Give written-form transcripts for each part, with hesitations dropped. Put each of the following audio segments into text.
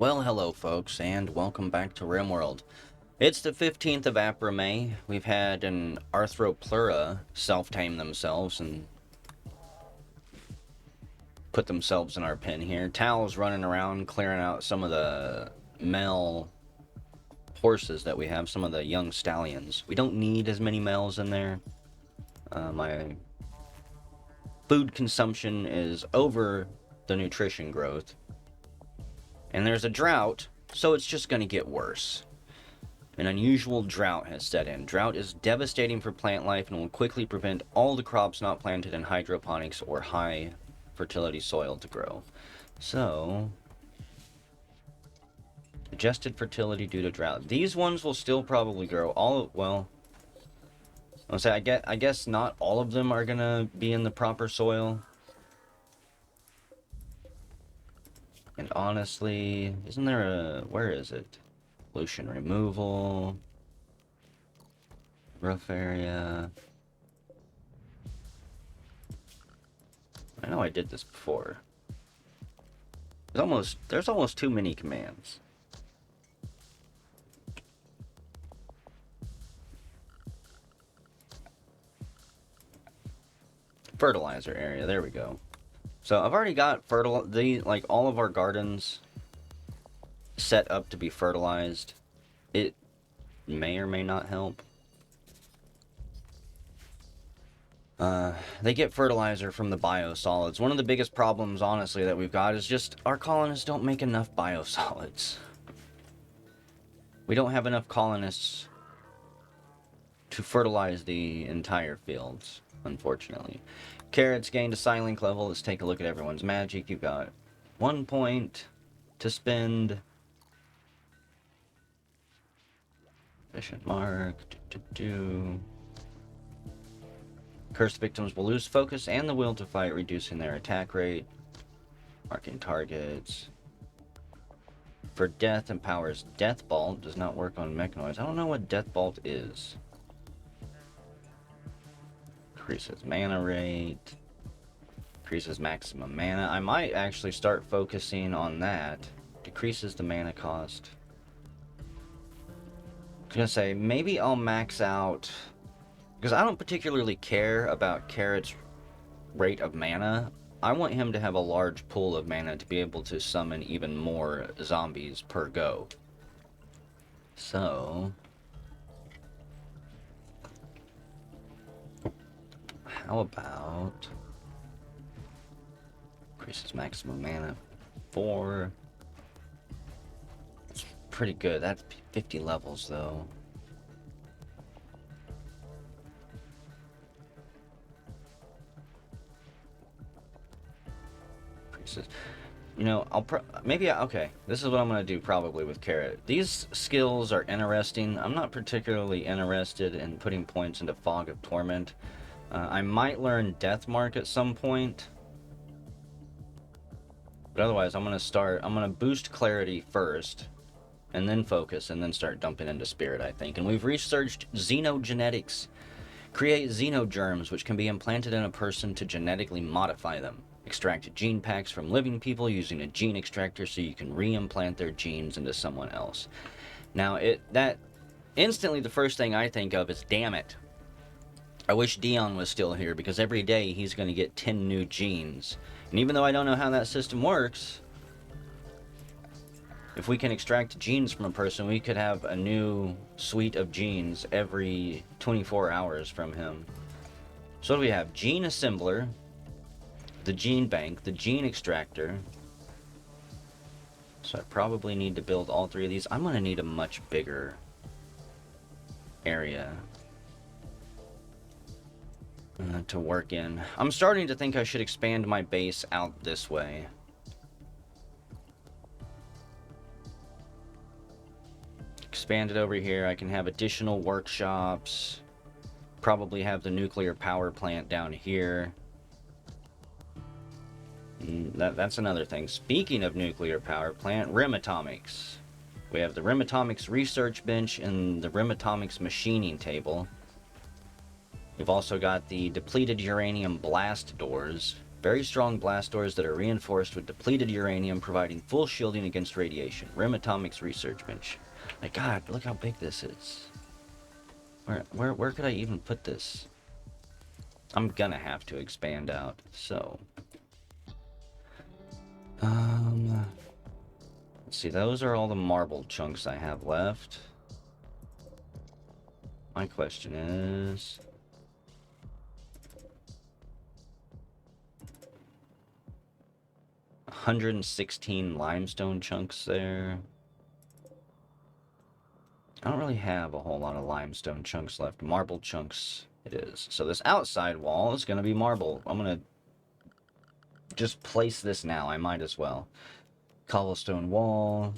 Well, hello folks, and welcome back to Rimworld. It's the 15th of April. We've had an Arthroplura self-tame themselves and put themselves in our pen here. Tal's running around clearing out some of the male horses that we have, some of the young stallions. We don't need as many males in there. My food consumption is over the nutrition growth. And there's a drought, so it's just going to get worse. An unusual drought has set in. Drought is devastating for plant life and will quickly prevent all the crops not planted in hydroponics or high fertility soil to grow. So, adjusted fertility due to drought. These ones will still probably grow. I guess not all of them are gonna be in the proper soil. And honestly, isn't there a, where is it? Pollution removal, roof area. I know I did this before. There's almost too many commands. Fertilizer area, there we go. So I've already got all of our gardens set up to be fertilized. It may or may not help. They get fertilizer from the biosolids. One of the biggest problems, honestly, that we've got is just our colonists don't make enough biosolids. We don't have enough colonists to fertilize the entire fields, unfortunately. Carrots gained a Silink level. Let's take a look at everyone's magic. You've got 1 point to spend. Efficient mark. Cursed victims will lose focus and the will to fight, reducing their attack rate. Marking targets. For death, empowers Death Bolt. Does not work on mechanoids. I don't know what Death Bolt is. Increases mana rate. Increases maximum mana. I might actually start focusing on that. Decreases the mana cost. I was gonna say, maybe I'll max out, because I don't particularly care about Carrot's rate of mana. I want him to have a large pool of mana to be able to summon even more zombies per go. So, how about increases maximum mana 4. It's pretty good. That's 50 levels though. Increases. You know, okay, this is what I'm going to do probably with Carrot. These skills are interesting. I'm not particularly interested in putting points into Fog of Torment. I might learn Death Mark at some point. But otherwise, I'm going to boost Clarity first, and then Focus, and then start dumping into Spirit, I think. And we've researched xenogenetics. Create xenogerms, which can be implanted in a person to genetically modify them. Extract gene packs from living people using a gene extractor so you can re-implant their genes into someone else. Now, instantly the first thing I think of is, damn it, I wish Dion was still here, because every day he's going to get 10 new genes. And even though I don't know how that system works, if we can extract genes from a person, we could have a new suite of genes every 24 hours from him. So what do we have? Gene Assembler, the Gene Bank, the Gene Extractor. So I probably need to build all 3 of these. I'm going to need a much bigger area to work in. I'm starting to think I should expand my base out this way. Expand it over here. I can have additional workshops. Probably have the nuclear power plant down here. That's another thing. Speaking of nuclear power plant, Rimatomics. We have the Rimatomics research bench and the Rimatomics machining table. We've also got the depleted uranium blast doors. Very strong blast doors that are reinforced with depleted uranium, providing full shielding against radiation. Rim Atomics Research Bench. My God, look how big this is. Where could I even put this? I'm gonna have to expand out, so. Let's see, those are all the marble chunks I have left. My question is... 116 limestone chunks there. I don't really have a whole lot of limestone chunks left. Marble chunks it is. So this outside wall is going to be marble. I'm going to just place this now. I might as well. Cobblestone wall.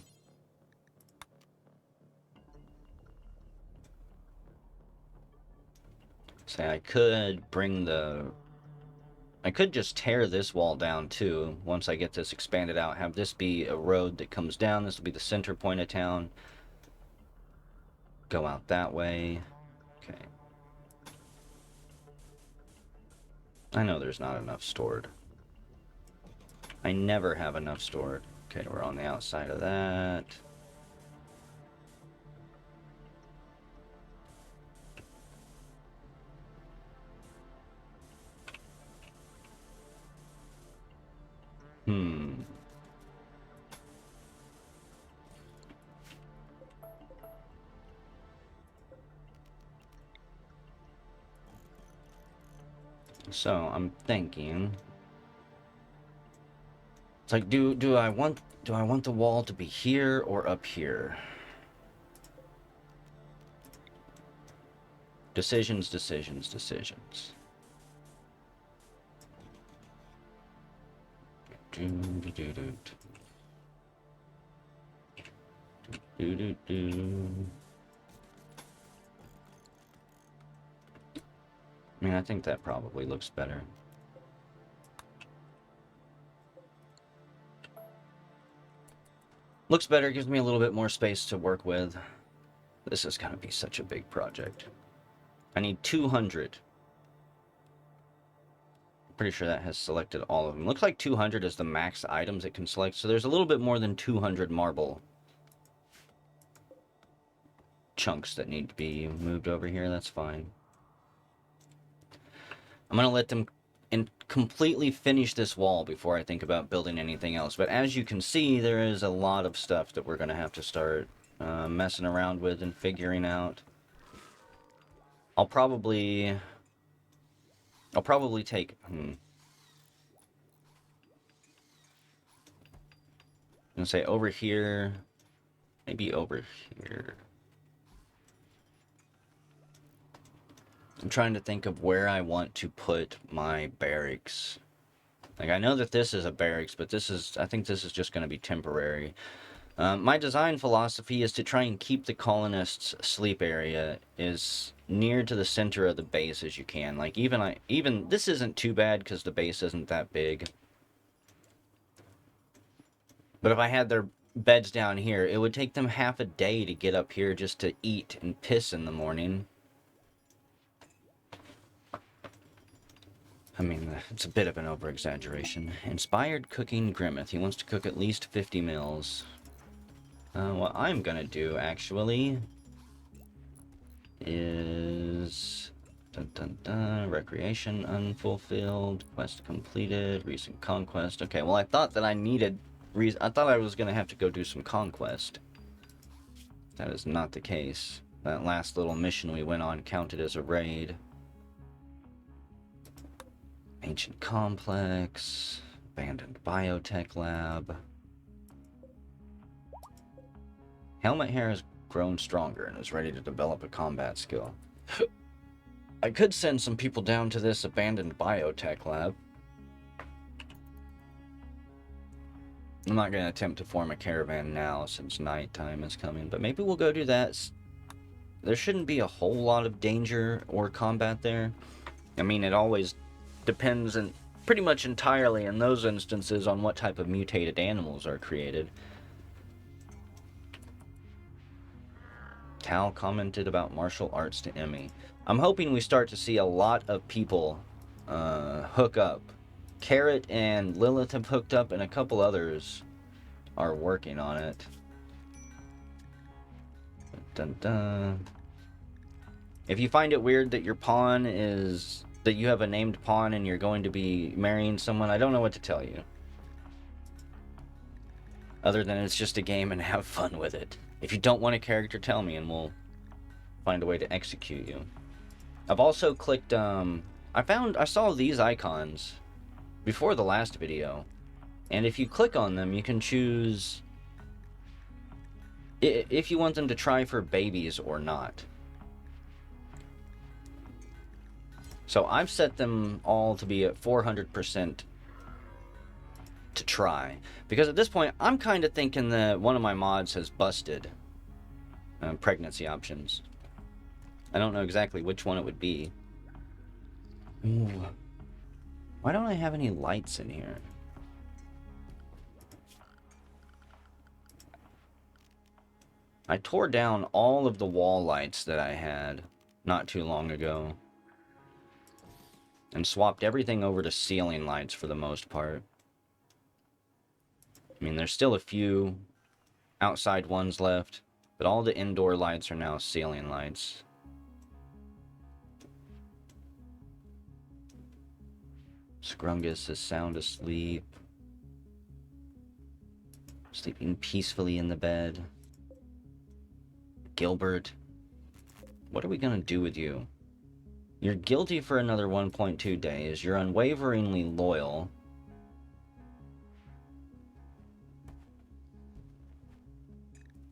Say I could bring the... I could just tear this wall down too, once I get this expanded out. Have this be a road that comes down. This will be the center point of town. Go out that way. Okay. I know there's not enough stored. I never have enough stored. Okay, we're on the outside of that. So I'm thinking, it's like, do I want the wall to be here or up here? Decisions, decisions, decisions. Do do do do do do do. I mean, I think that probably looks better. Looks better, gives me a little bit more space to work with. This is gonna be such a big project. I need 200. Pretty sure that has selected all of them. Looks like 200 is the max items it can select, so there's a little bit more than 200 marble chunks that need to be moved over here. That's fine. I'm gonna let them completely finish this wall before I think about building anything else. But as you can see, there is a lot of stuff that we're gonna have to start messing around with and figuring out. I'll probably take... I'm gonna say over here, maybe over here. I'm trying to think of where I want to put my barracks. Like, I know that this is a barracks, but I think this is just going to be temporary. My design philosophy is to try and keep the colonists' sleep area as near to the center of the base as you can. Like, even this isn't too bad because the base isn't that big. But if I had their beds down here, it would take them half a day to get up here just to eat and piss in the morning. I mean, it's a bit of an over-exaggeration. Inspired cooking Grimmeth. He wants to cook at least 50 meals. What I'm gonna do, actually, is... Dun, dun, dun, recreation unfulfilled. Quest completed. Recent conquest. Okay, well, I thought that I needed... I thought I was gonna have to go do some conquest. That is not the case. That last little mission we went on counted as a raid. Ancient complex, abandoned biotech lab. Helmet hair has grown stronger and is ready to develop a combat skill. I could send some people down to this abandoned biotech lab. I'm not going to attempt to form a caravan now since nighttime is coming, but maybe we'll go do that. There shouldn't be a whole lot of danger or combat there. I mean, it always depends and pretty much entirely in those instances on what type of mutated animals are created. Tal commented about martial arts to Emmy. I'm hoping we start to see a lot of people hook up Carrot and Lilith have hooked up, and a couple others are working on it. Dun dun. If you find it weird that your pawn is... that you have a named pawn and you're going to be marrying someone, I don't know what to tell you. Other than it's just a game and have fun with it. If you don't want a character, tell me and we'll find a way to execute you. I've also clicked, I saw these icons before the last video. And if you click on them, you can choose if you want them to try for babies or not. So I've set them all to be at 400% to try. Because at this point, I'm kind of thinking that one of my mods has busted pregnancy options. I don't know exactly which one it would be. Ooh. Why don't I have any lights in here? I tore down all of the wall lights that I had not too long ago. And swapped everything over to ceiling lights for the most part. I mean, there's still a few outside ones left, but all the indoor lights are now ceiling lights. Scrungus is sound asleep. Sleeping peacefully in the bed. Gilbert, what are we gonna do with you? You're guilty for another 1.2 days. You're unwaveringly loyal.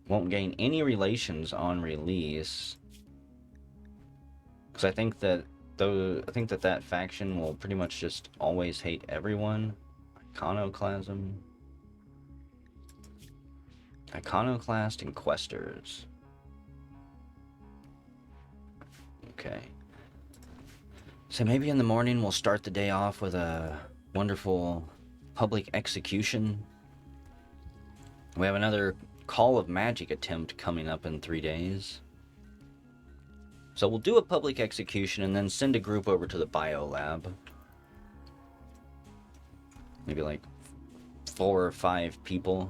Won't gain any relations on release. Because I think that that faction will pretty much just always hate everyone. Iconoclasm. Iconoclast and Questers. Okay. So maybe in the morning we'll start the day off with a wonderful public execution. We have another Call of Magic attempt coming up in 3 days. So we'll do a public execution and then send a group over to the bio lab. Maybe like 4 or 5 people.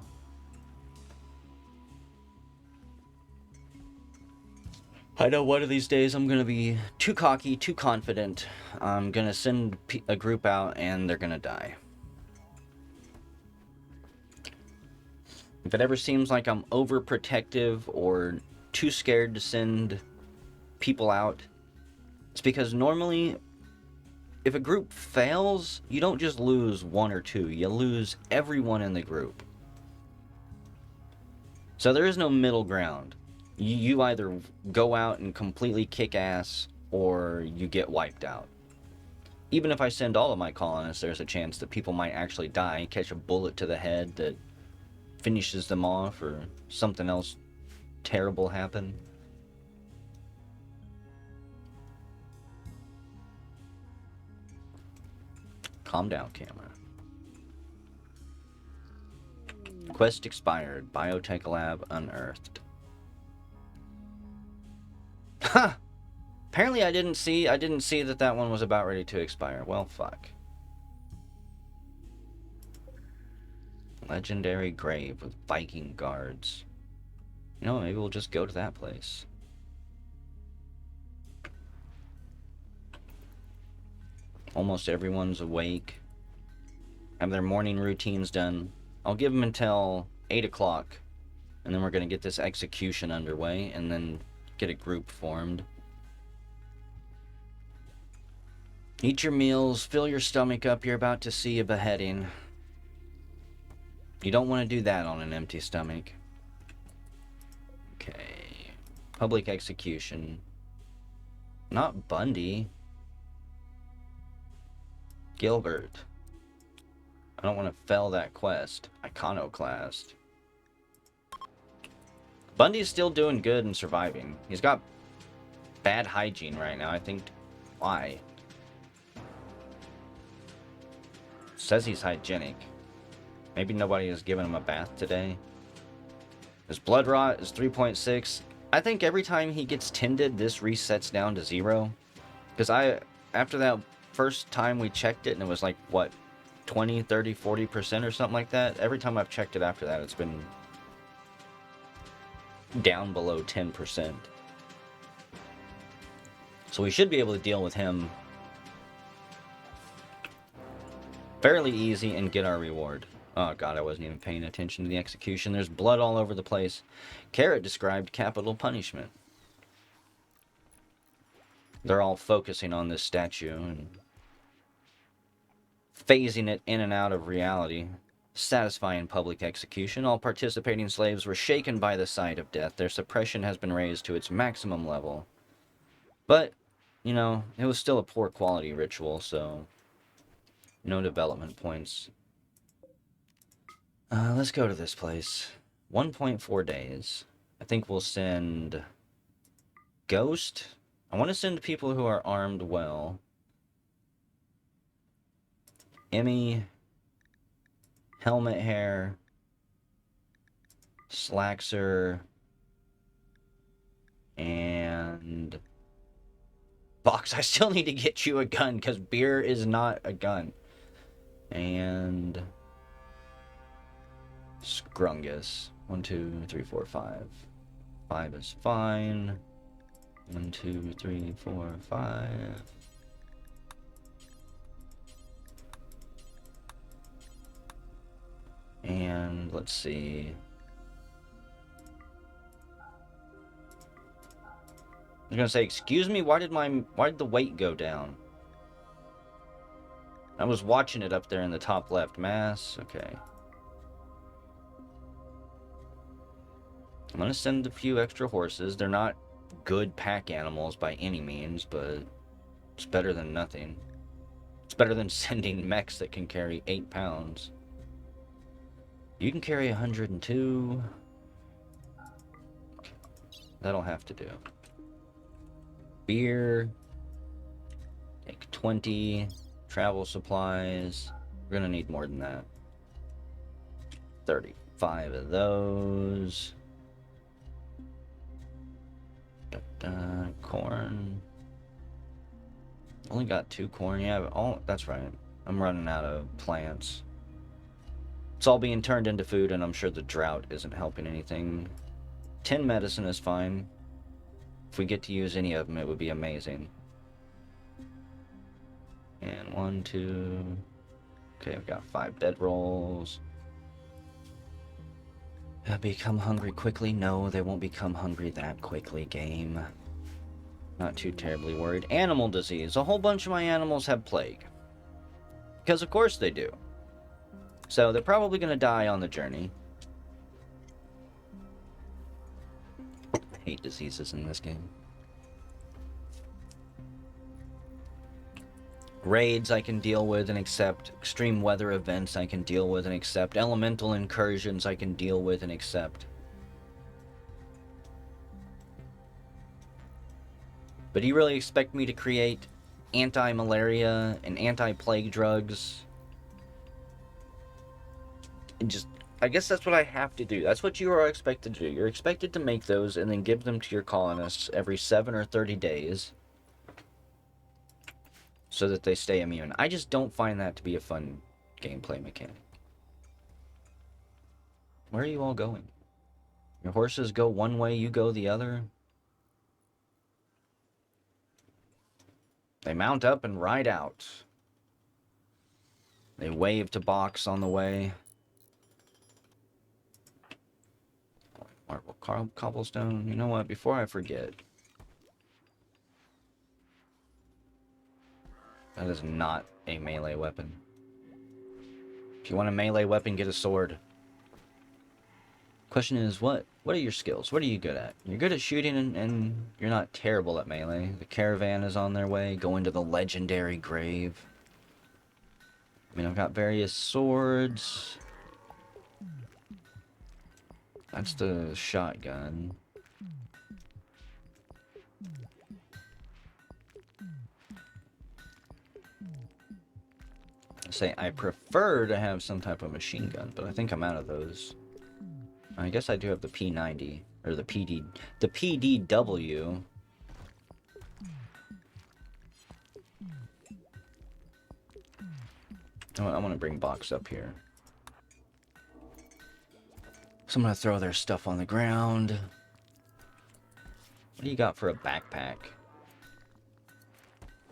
I know one of these days I'm going to be too cocky, too confident. I'm going to send a group out and they're going to die. If it ever seems like I'm overprotective or too scared to send people out, it's because normally if a group fails, you don't just lose 1 or 2, you lose everyone in the group. So there is no middle ground. You either go out and completely kick ass, or you get wiped out. Even if I send all of my colonists, there's a chance that people might actually die, catch a bullet to the head that finishes them off, or something else terrible happen. Calm down, camera. Quest expired. Biotech lab unearthed. Huh! Apparently I didn't see that one was about ready to expire. Well, fuck. Legendary grave with Viking guards. You know, maybe we'll just go to that place. Almost everyone's awake. Have their morning routines done. I'll give them until 8 o'clock. And then we're going to get this execution underway. And then get a group formed. Eat your meals. Fill your stomach up. You're about to see a beheading. You don't want to do that on an empty stomach. Okay. Public execution. Not Bundy. Gilbert. I don't want to fail that quest. Iconoclast. Bundy's still doing good and surviving. He's got bad hygiene right now, I think. Why? Says he's hygienic. Maybe nobody has given him a bath today. His blood rot is 3.6. I think every time he gets tended, this resets down to 0. Because after that first time we checked it, and it was like, what, 20, 30, 40% or something like that. Every time I've checked it after that, it's been down below 10%. So we should be able to deal with him fairly easy and get our reward. Oh god, I wasn't even paying attention to the execution. There's blood all over the place. Carrot described capital punishment. They're all focusing on this statue and phasing it in and out of reality. Satisfying public execution. All participating slaves were shaken by the sight of death. Their suppression has been raised to its maximum level. But, you know, it was still a poor quality ritual, so no development points. Let's go to this place. 1.4 days. I think we'll send Ghost. I want to send people who are armed well. Emmy. Helmet Hair. Slaxer. And Box. I still need to get you a gun because beer is not a gun. And Scrungus. 1, 2, 3, 4, 5. 5 is fine. 1, 2, 3, 4, 5. And let's see. I was gonna say, excuse me, why did the weight go down? I was watching it up there in the top left. Mass, okay. I'm gonna send a few extra horses. They're not good pack animals by any means, but it's better than nothing. It's better than sending mechs that can carry 8 pounds. You can carry 102. Okay. That'll have to do. Beer. Take 20. Travel supplies. We're gonna need more than that. 35 of those. Corn. Only got 2 corn. Yeah, that's right. I'm running out of plants. It's all being turned into food, and I'm sure the drought isn't helping anything. 10 medicine is fine. If we get to use any of them, it would be amazing. And 1, 2... Okay, I've got 5 bedrolls. Become hungry quickly? No, they won't become hungry that quickly, game. Not too terribly worried. Animal disease. A whole bunch of my animals have plague. Because of course they do. So they're probably going to die on the journey. I hate diseases in this game. Raids I can deal with and accept. Extreme weather events I can deal with and accept. Elemental incursions I can deal with and accept. But do you really expect me to create anti-malaria and anti-plague drugs? And just, I guess that's what I have to do. That's what you are expected to do. You're expected to make those and then give them to your colonists every 7 or 30 days. So that they stay immune. I just don't find that to be a fun gameplay mechanic. Where are you all going? Your horses go one way, you go the other? They mount up and ride out. They wave to Box on the way. Marble cobblestone. You know what? Before I forget. That is not a melee weapon. If you want a melee weapon, get a sword. Question is, what are your skills? What are you good at? You're good at shooting and you're not terrible at melee. The caravan is on their way, going to the legendary grave. I mean, I've got various swords. That's the shotgun. Say I prefer to have some type of machine gun, but I think I'm out of those. I guess I do have the P90 or the PDW. I want to bring Box up here. So I'm going to throw their stuff on the ground. What do you got for a backpack?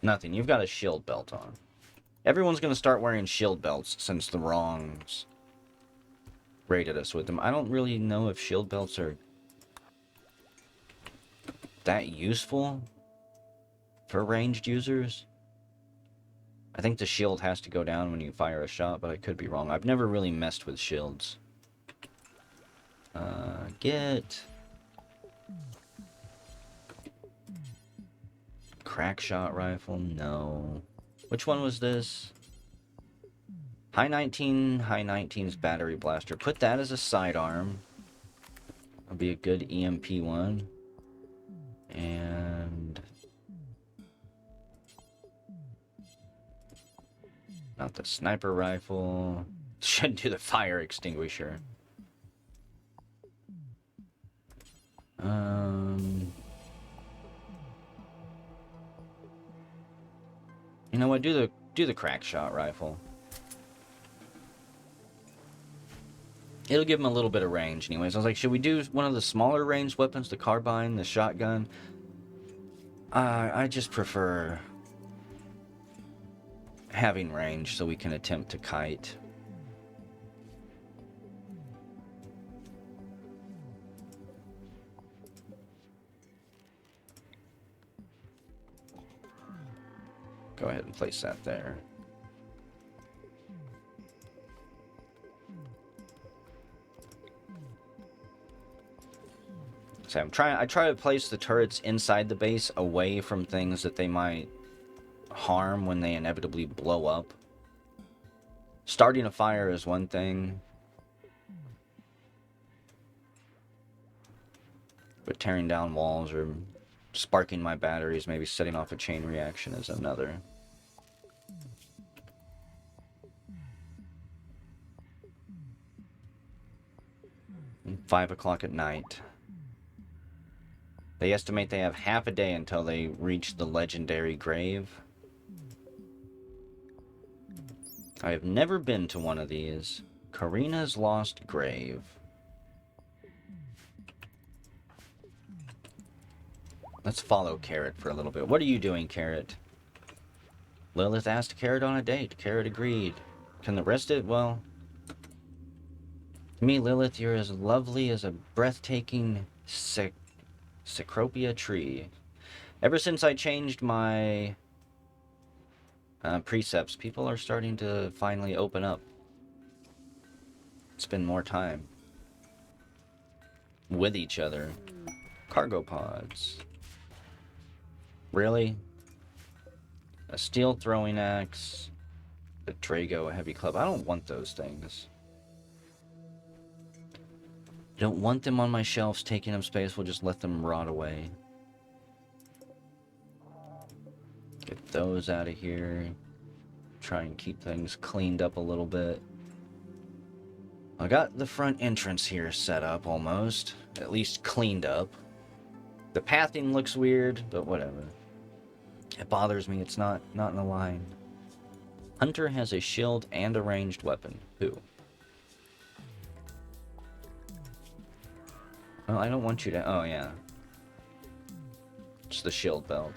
Nothing. You've got a shield belt on. Everyone's going to start wearing shield belts since the wrongs raided us with them. I don't really know if shield belts are that useful for ranged users. I think the shield has to go down when you fire a shot, but I could be wrong. I've never really messed with shields. Get... Crack shot rifle? No. Which one was this? High 19's battery blaster. Put that as a sidearm. That'll be a good EMP one. And... not the sniper rifle. Should do the fire extinguisher. You know what? Do the crack shot rifle. It'll give him a little bit of range anyways. I was like, should we do one of the smaller ranged weapons, the carbine, the shotgun? I just prefer having range so we can attempt to kite. Go ahead and place that there. So I try to place the turrets inside the base away from things that they might harm when they inevitably blow up. Starting a fire is one thing, but tearing down walls or sparking my batteries, maybe setting off a chain reaction is another. And 5 o'clock at night. They estimate they have half a day until they reach the legendary grave. I have never been to one of these. Karina's Lost Grave. Let's follow Carrot for a little bit. What are you doing, Carrot? Lilith asked Carrot on a date. Carrot agreed. Can the rest of it? Well, to me, Lilith, you're as lovely as a breathtaking Cecropia tree. Ever since I changed my precepts, people are starting to finally open up. Spend more time with each other. Cargo pods. Really? A steel throwing axe. A Drago heavy club. I don't want those things. I don't want them on my shelves taking up space. We'll just let them rot away. Get those out of here. Try and keep things cleaned up a little bit. I got the front entrance here set up almost. At least cleaned up. The pathing looks weird, but whatever. It bothers me it's not in a line. Hunter has a shield and a ranged weapon. Who? Well, I don't want you to... oh, yeah. It's the shield belt.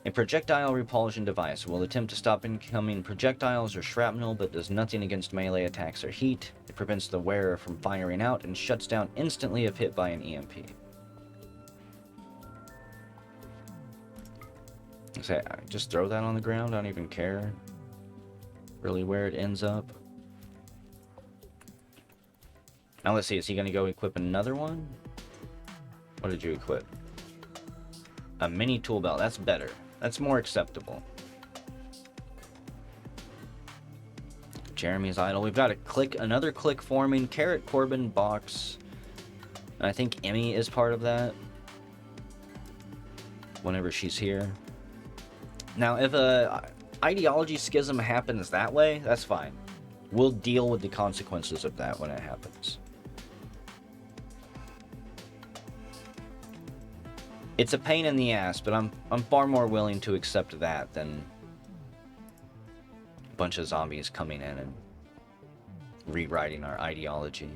A projectile repulsion device will attempt to stop incoming projectiles or shrapnel, but does nothing against melee attacks or heat. It prevents the wearer from firing out and shuts down instantly if hit by an EMP. Say, just throw that on the ground. I don't even care really where it ends up. Now let's see. Is he going to go equip another one? What did you equip? A mini tool belt. That's better. That's more acceptable. Jeremy's idle. We've got another click forming. Carrot, Corbin, Box. And I think Emmy is part of that. Whenever she's here. Now, if a ideology schism happens that way, that's fine. We'll deal with the consequences of that when it happens. It's a pain in the ass, but I'm far more willing to accept that than bunch of zombies coming in and rewriting our ideology.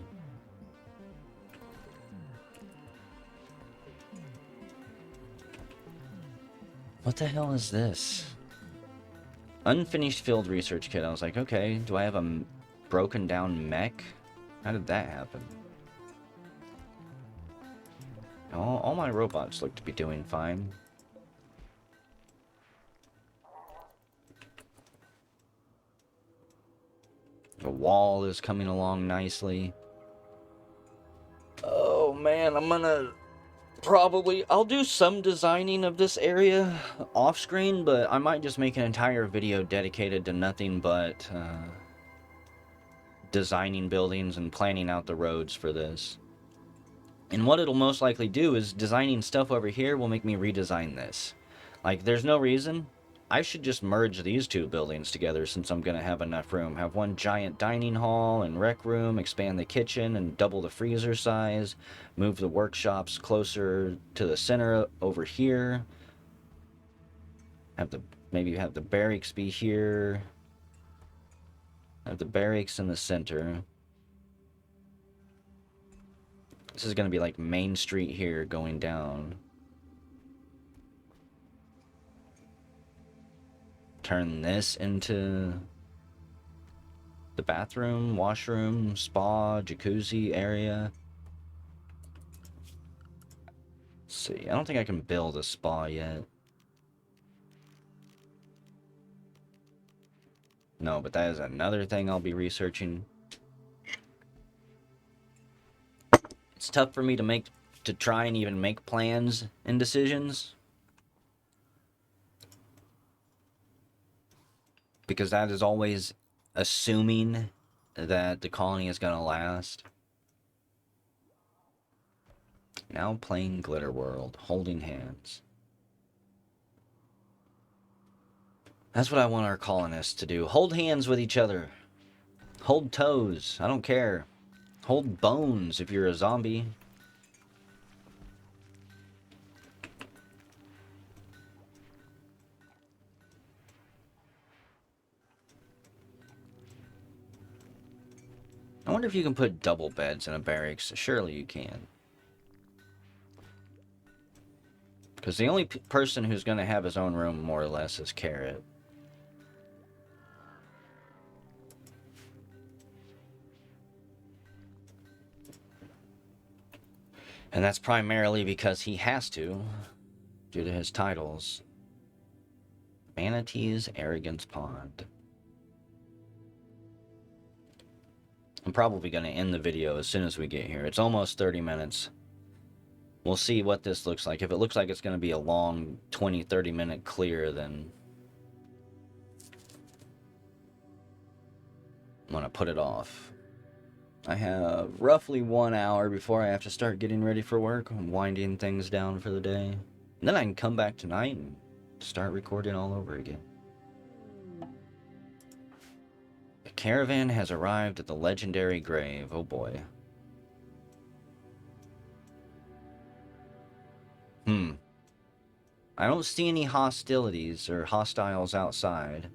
What the hell is this? Unfinished field research kit. I was like, okay, do I have a broken down mech? How did that happen? All my robots look to be doing fine. The wall is coming along nicely. Oh man, I'm gonna I'll do some designing of this area off screen, but I might just make an entire video dedicated to nothing but designing buildings and planning out the roads for this. And what it'll most likely do is designing stuff over here will make me redesign this. Like, there's no reason. I should just merge these two buildings together since I'm going to have enough room. Have one giant dining hall and rec room, expand the kitchen and double the freezer size, move the workshops closer to the center over here. Maybe have the barracks be here. Have the barracks in the center. This is going to be like Main Street here going down. Turn this into the bathroom, washroom, spa, jacuzzi area. Let's see, I don't think I can build a spa yet. No, but that is another thing I'll be researching. It's tough for me to try and even make plans and decisions, because that is always assuming that the colony is going to last. Now playing Glitter World, holding hands. That's what I want our colonists to do. Hold hands with each other. Hold toes. I don't care. Hold bones if you're a zombie. I wonder if you can put double beds in a barracks. Surely you can. Because the only person who's going to have his own room, more or less, is Carrot. And that's primarily because he has to, due to his titles. Manatee's Arrogance Pond. I'm probably going to end the video as soon as we get here. It's almost 30 minutes. We'll see what this looks like. If it looks like it's going to be a long 20-30 minute clear, then I'm going to put it off. I have roughly 1 hour before I have to start getting ready for work. I'm winding things down for the day. And then I can come back tonight and start recording all over again. The caravan has arrived at the legendary grave. Oh boy. I don't see any hostilities or hostiles outside.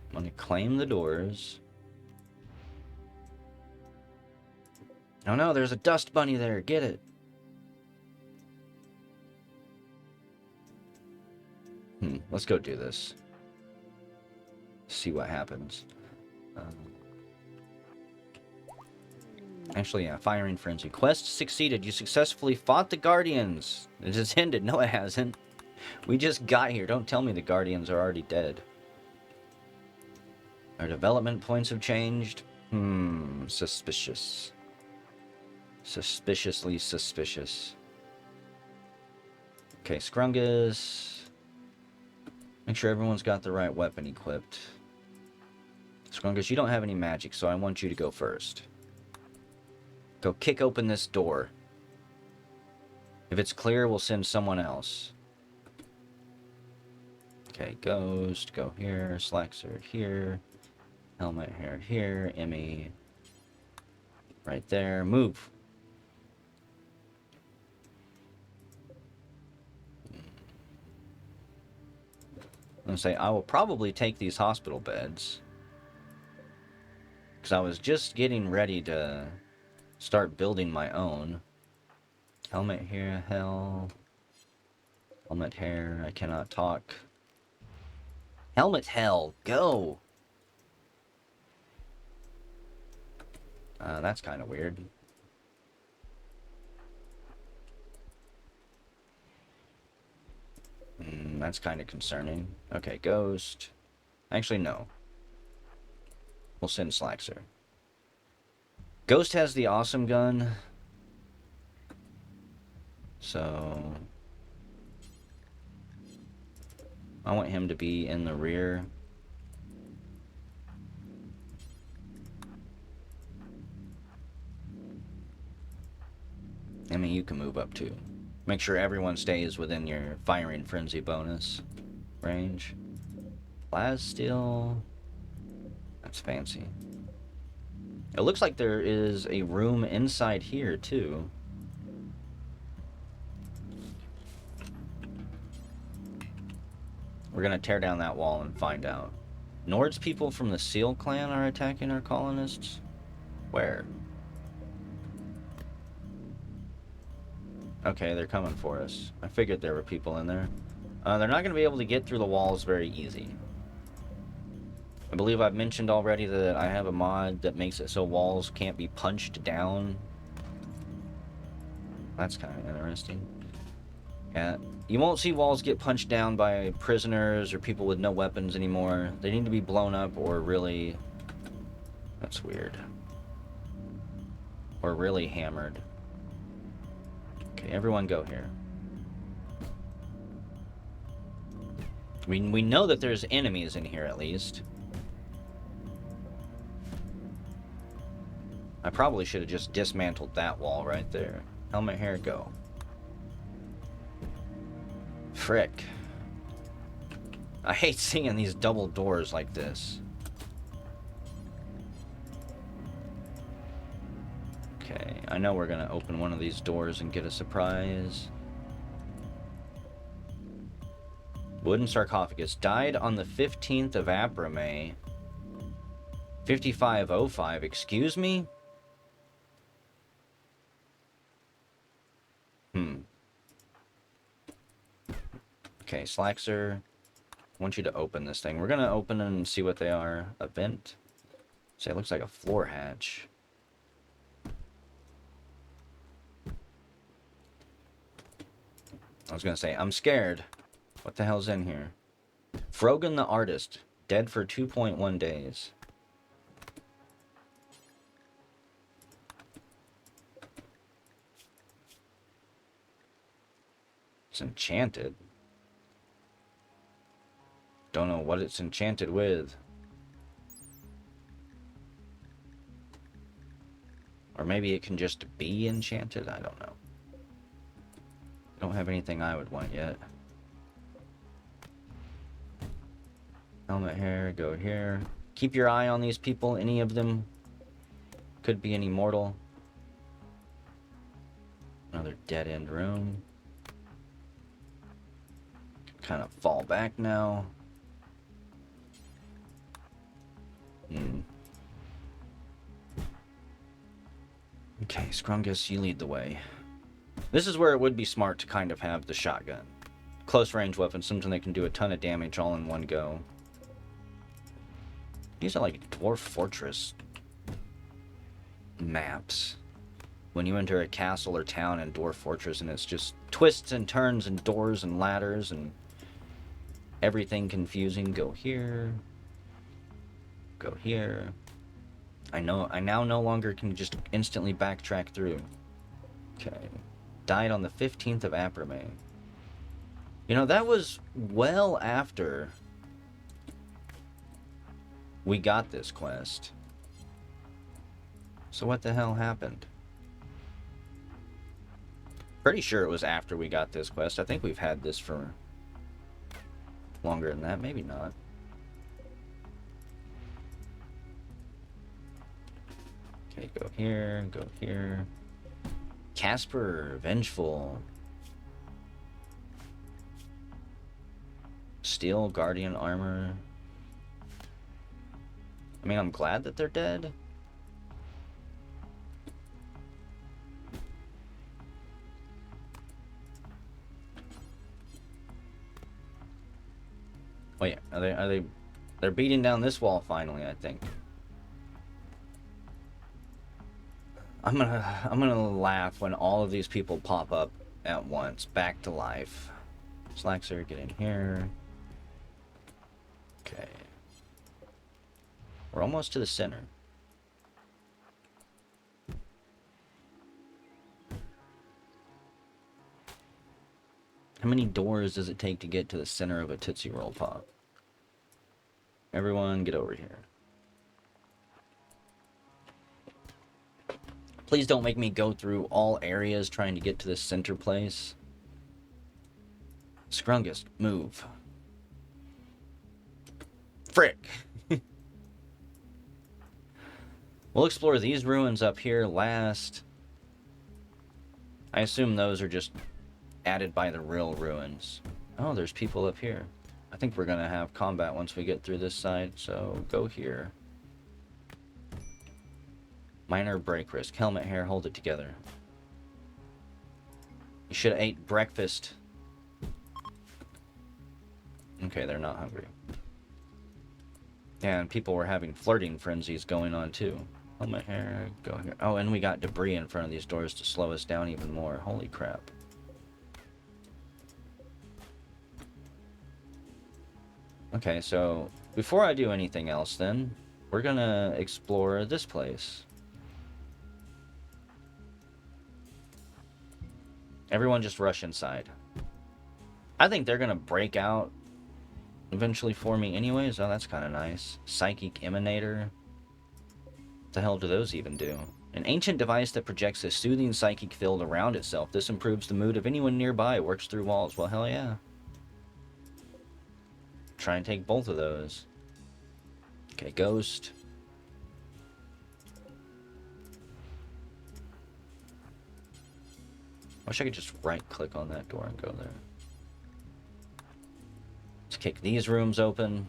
I'm gonna claim the doors. Oh no, there's a dust bunny there. Get it. Let's go do this. See what happens. Actually, yeah, firing frenzy. Quest succeeded. You successfully fought the Guardians. It has ended. No, it hasn't. We just got here. Don't tell me the Guardians are already dead. Our development points have changed. Suspicious. Suspiciously suspicious. Okay, Scrungus. Make sure everyone's got the right weapon equipped. Scrungus, you don't have any magic, so I want you to go first. Go kick open this door. If it's clear, we'll send someone else. Okay, Ghost, go here. Slaxer here. Helmet hair here. Emmy right there. Move. I'm gonna say I will probably take these hospital beds. Because I was just getting ready to start building my own. Helmet here, hell. Helmet hair, I cannot talk. Helmet hell, go! That's kind of weird. That's kind of concerning. Okay, ghost. Actually, no. We'll send Slaxer. Ghost has the awesome gun. So I want him to be in the rear. I mean, you can move up too. Make sure everyone stays within your firing frenzy bonus range. Plasteel. That's fancy. It looks like there is a room inside here too. We're gonna tear down that wall and find out. Nord's people from the Seal clan are attacking our colonists? Where? Okay, they're coming for us. I figured there were people in there. They're not going to be able to get through the walls very easy. I believe I've mentioned already that I have a mod that makes it so walls can't be punched down. That's kind of interesting. Yeah, you won't see walls get punched down by prisoners or people with no weapons anymore. They need to be blown up or really... That's weird. Or really hammered. Okay, everyone go here. I mean, we know that there's enemies in here at least. I probably should have just dismantled that wall right there. Helmet hair, go. Frick. I hate seeing these double doors like this. Okay, I know we're gonna open one of these doors and get a surprise. Wooden sarcophagus. Died on the 15th of April, 5505. Excuse me? Okay, Slaxer. I want you to open this thing. We're gonna open and see what they are. Event. Say, it looks like a floor hatch. I was gonna say, I'm scared. What the hell's in here? Frogan the artist. Dead for 2.1 days. It's enchanted. Don't know what it's enchanted with. Or maybe it can just be enchanted? I don't know. Don't have anything I would want yet. Helmet hair, go here. Keep your eye on these people. Any of them could be an immortal. Another dead-end room. Kind of fall back now. Okay, Scrungus, you lead the way. This is where it would be smart to kind of have the shotgun. Close range weapon, something that can do a ton of damage all in one go. These are like Dwarf Fortress maps. When you enter a castle or town in Dwarf Fortress and it's just twists and turns and doors and ladders and everything confusing. Go here. Go here. I now no longer can just instantly backtrack through. Okay. Died on the 15th of April. You know, that was well after we got this quest. So what the hell happened? Pretty sure it was after we got this quest. I think we've had this for longer than that. Maybe not. Okay, go here, go here. Casper, Vengeful. steel, guardian armor. I mean, I'm glad that they're dead. Wait, they're beating down this wall finally, I think. I'm gonna laugh when all of these people pop up at once, back to life. Slaxer, get in here. Okay. We're almost to the center. How many doors does it take to get to the center of a Tootsie Roll Pop? Everyone, get over here. Please don't make me go through all areas trying to get to this center place. Scrungus, move. Frick! We'll explore these ruins up here last. I assume those are just added by the real ruins. Oh, there's people up here. I think we're gonna have combat once we get through this side, so go here. Minor break risk. Helmet hair, hold it together. You should have ate breakfast. Okay, they're not hungry. Yeah, and people were having flirting frenzies going on too. Helmet hair, go here. Oh, and we got debris in front of these doors to slow us down even more. Holy crap. Okay, so before I do anything else then, we're gonna explore this place. Everyone just rush inside. I think they're gonna break out eventually for me anyways. Oh, that's kind of nice. Psychic Emanator. What the hell do those even do? An ancient device that projects a soothing psychic field around itself. This improves the mood of anyone nearby. Works through walls. Well, hell yeah. Try and take both of those. Okay, ghost. I wish I could just right click on that door and go there. Let's kick these rooms open.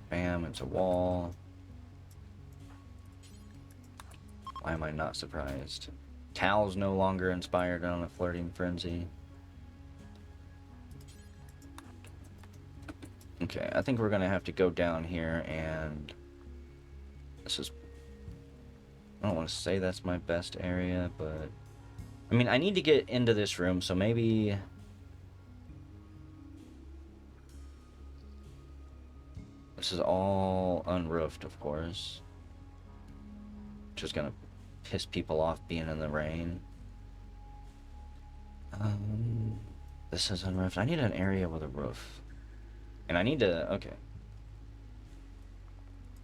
Bam, it's a wall. Why am I not surprised? Tal's no longer inspired on a flirting frenzy. Okay, I think we're gonna have to go down here and... This is... I don't want to say that's my best area, but... I mean, I need to get into this room, so maybe... This is all unroofed, of course. Which is gonna piss people off being in the rain. This is unroofed. I need an area with a roof. And I need to... Okay.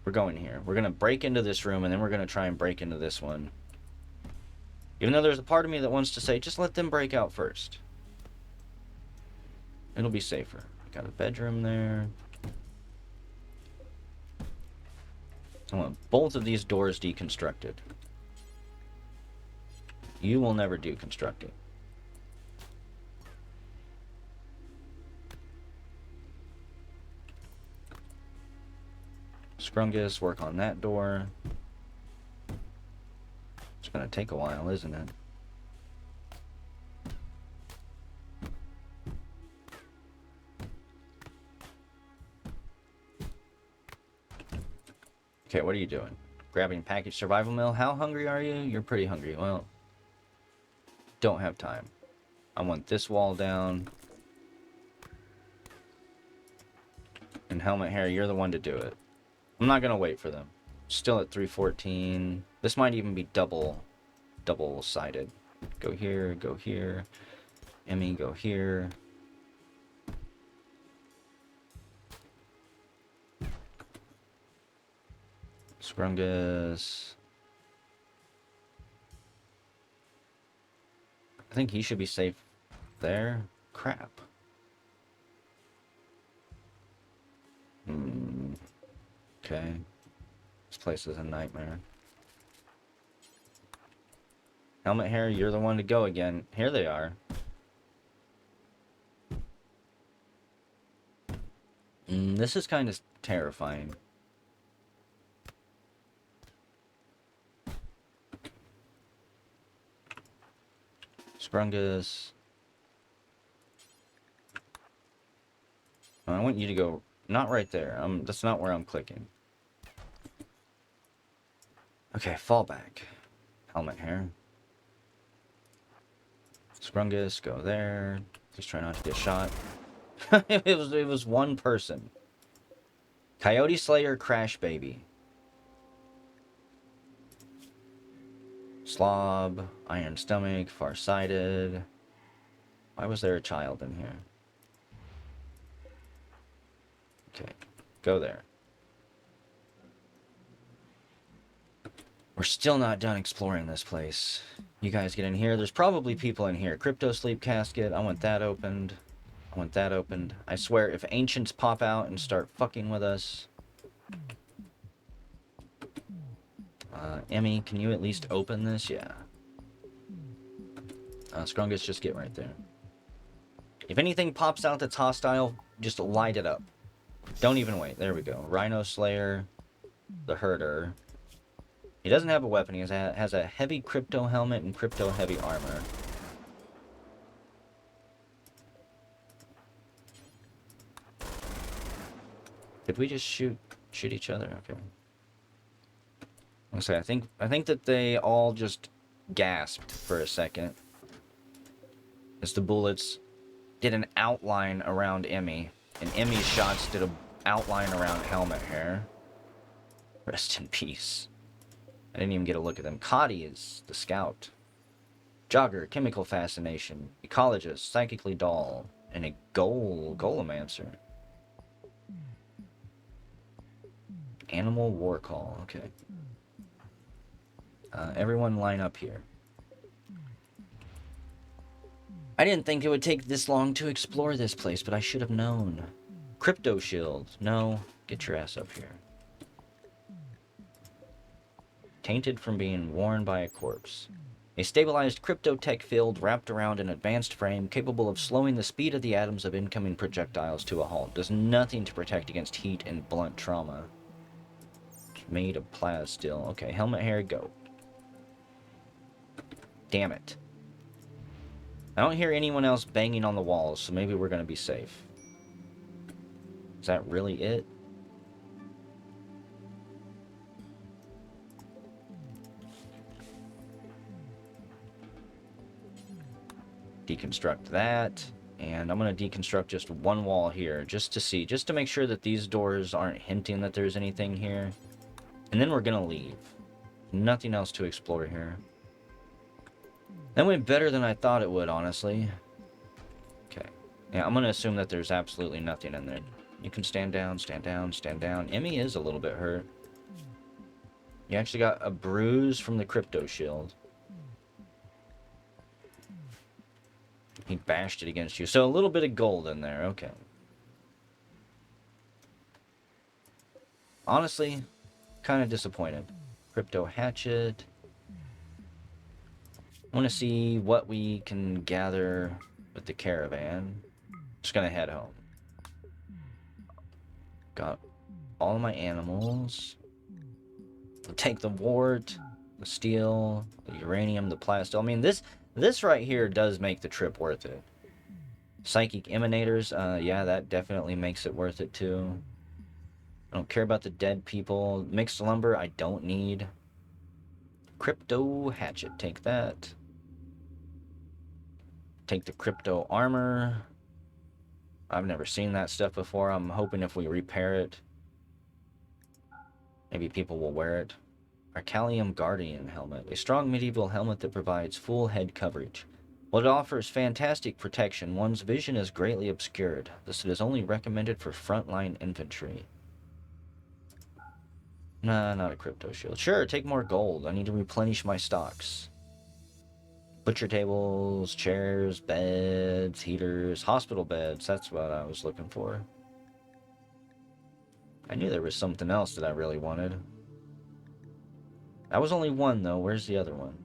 We're going here. We're gonna break into this room, and then we're gonna try and break into this one. Even though there's a part of me that wants to say, just let them break out first. It'll be safer. Got a bedroom there. I want both of these doors deconstructed. You will never do constructing. Scrungus, work on that door. It's gonna take a while, isn't it? Okay, what are you doing? Grabbing package survival mail? How hungry are you? You're pretty hungry. Well, don't have time. I want this wall down. And helmet hair, you're the one to do it. I'm not gonna wait for them. Still at 314. This might even be double-sided. Go here, go here. Emmy, go here. Scrungus. I think he should be safe there. Crap. Okay. This place is a nightmare. Helmet hair, you're the one to go again. Here they are. This is kind of terrifying. Sprungus. I want you to go, not right there. That's not where I'm clicking. Okay, fall back. Helmet here. Sprungus, go there. Just try not to get shot. it was one person. Coyote Slayer, Crash Baby. Slob, Iron Stomach, Farsighted. Why was there a child in here? Okay, go there. We're still not done exploring this place. You guys get in here. There's probably people in here. Crypto Sleep Casket. I want that opened. I want that opened. I swear, if ancients pop out and start fucking with us... Emmy, can you at least open this? Yeah. Scrungus, just get right there. If anything pops out that's hostile, just light it up. Don't even wait. There we go. Rhino Slayer. The Herder. He doesn't have a weapon. He has a heavy crypto helmet and crypto heavy armor. Did we just shoot each other? Okay. I think that they all just gasped for a second as the bullets did an outline around Emmy, and Emmy's shots did an outline around Helmet Hair. Rest in peace. I didn't even get a look at them. Cotty is the scout. Jogger, chemical fascination. Ecologist, psychically dull, and a golemancer. Animal war call. Okay. Everyone line up here. I didn't think it would take this long to explore this place, but I should have known. Crypto shield. No, get your ass up here. Tainted from being worn by a corpse. A stabilized cryptotech field wrapped around an advanced frame capable of slowing the speed of the atoms of incoming projectiles to a halt. Does nothing to protect against heat and blunt trauma. Made of plasteel. Okay, helmet hair, go. Damn it. I don't hear anyone else banging on the walls, so maybe we're going to be safe. Is that really it? Deconstruct that. And I'm going to deconstruct just one wall here, just to see, just to make sure that these doors aren't hinting that there's anything here. And then we're going to leave. Nothing else to explore here. That went better than I thought it would, honestly. Okay. Yeah, I'm going to assume that there's absolutely nothing in there. You can stand down, stand down, stand down. Emmy is a little bit hurt. You actually got a bruise from the crypto shield. He bashed it against you. So a little bit of gold in there. Okay. Honestly, kind of disappointed. Crypto hatchet. I want to see what we can gather with the caravan. Just gonna head home. Got all of my animals. I'll take the wart, the steel, the uranium, the plasteel. I mean, this right here does make the trip worth it. Psychic emanators, yeah, that definitely makes it worth it too. I don't care about the dead people. Mixed lumber, I don't need. Crypto hatchet, take that. Take the crypto armor. I've never seen that stuff before. I'm hoping if we repair it, maybe people will wear it. Arcalium Guardian helmet. A strong medieval helmet that provides full head coverage. While it offers fantastic protection, one's vision is greatly obscured. Thus it is only recommended for frontline infantry. Nah, not a crypto shield. Sure, take more gold. I need to replenish my stocks. Butcher tables, chairs, beds, heaters, hospital beds. That's what I was looking for. I knew there was something else that I really wanted. That was only one, though. Where's the other one?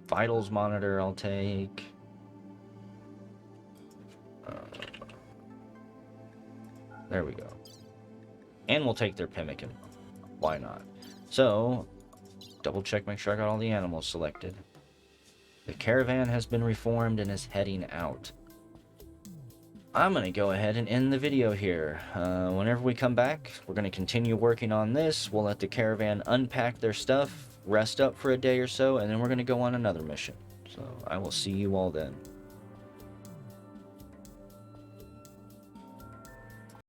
Vitals monitor, I'll take. There we go. And we'll take their pemmican. Why not? So, double check, make sure I got all the animals selected. The caravan has been reformed and is heading out. I'm going to go ahead and end the video here. Whenever we come back, we're going to continue working on this. We'll let the caravan unpack their stuff, rest up for a day or so, and then we're going to go on another mission. So I will see you all then.